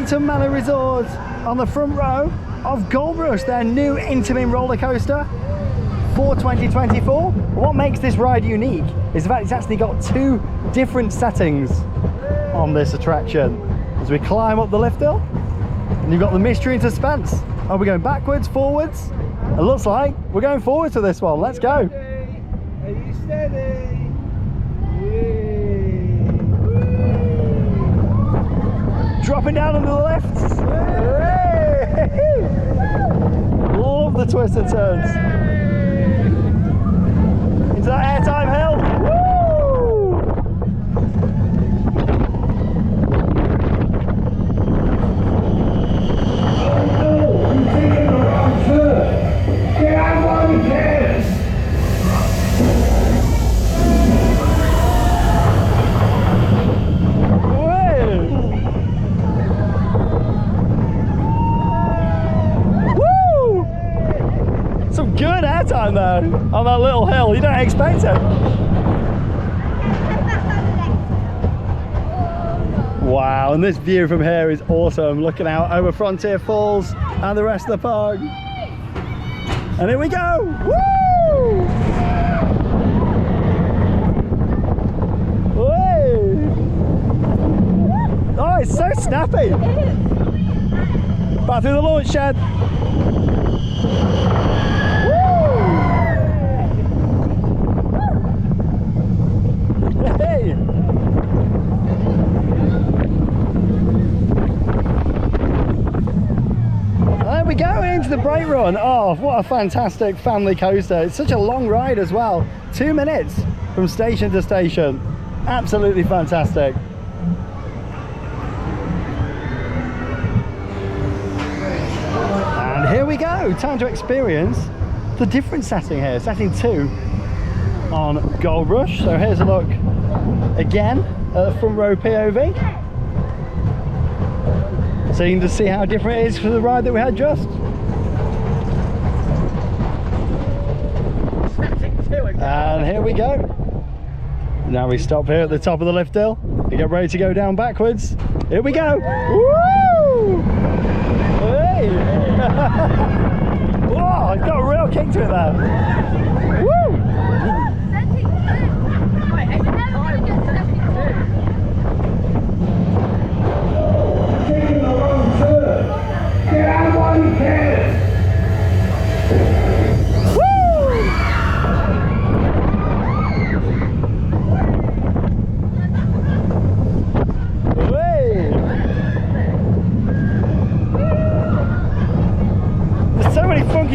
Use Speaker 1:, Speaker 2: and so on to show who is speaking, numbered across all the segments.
Speaker 1: Drayton Manor Resort on the front row of Gold Rush, their new Intamin roller coaster for 2024. What makes this ride unique is the fact it's actually got 2 different settings on this attraction. As we climb up the lift hill, and you've got the mystery and suspense. Are we going backwards, forwards? It looks like we're going forwards to this one. Let's go.
Speaker 2: Are you steady?
Speaker 1: Dropping down into the lifts. Love the twists and turns. Into that airtime hill. Woo! Good airtime though on that little hill. You don't expect it. Wow, and this view from here is awesome. Looking out over Frontier Falls and the rest of the park. And here we go. Woo! Whee! Oh, it's so snappy. Back through the launch shed. There we go, into the brake run. Oh, what a fantastic family coaster. It's such a long ride as well. 2 minutes from station to station. Absolutely fantastic. And here we go. Time to experience the different setting here. Setting 2 on Gold Rush. So here's a look again at the front row POV. So you can just see how different it is from the ride that we had just. And here we go. Now we stop here at the top of the lift hill. We get ready to go down backwards. Here we go. Woo! Hey! Whoa, it's got a real kick to it there. Woo!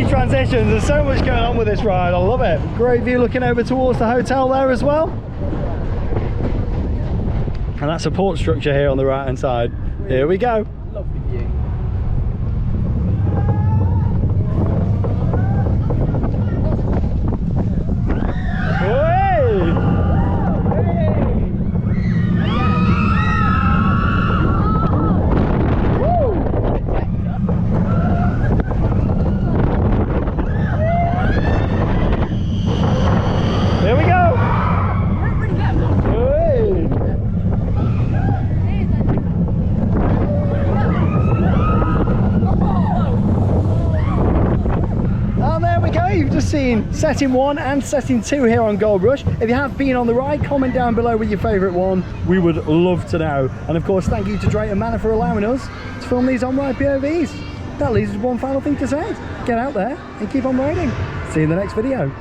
Speaker 1: Transitions, there's so much going on with this ride. I love it. Great view looking over towards the hotel there as well, and that support structure here on the right hand side. Here we go.
Speaker 2: Lovely view.
Speaker 1: Seen setting 1 and setting 2 here on Gold Rush. If you have been on the ride, comment down below with your favourite one. We would love to know. And of course, thank you to Drayton Manor for allowing us to film these on-ride POVs. That leaves us one final thing to say. Get out there and keep on riding. See you in the next video.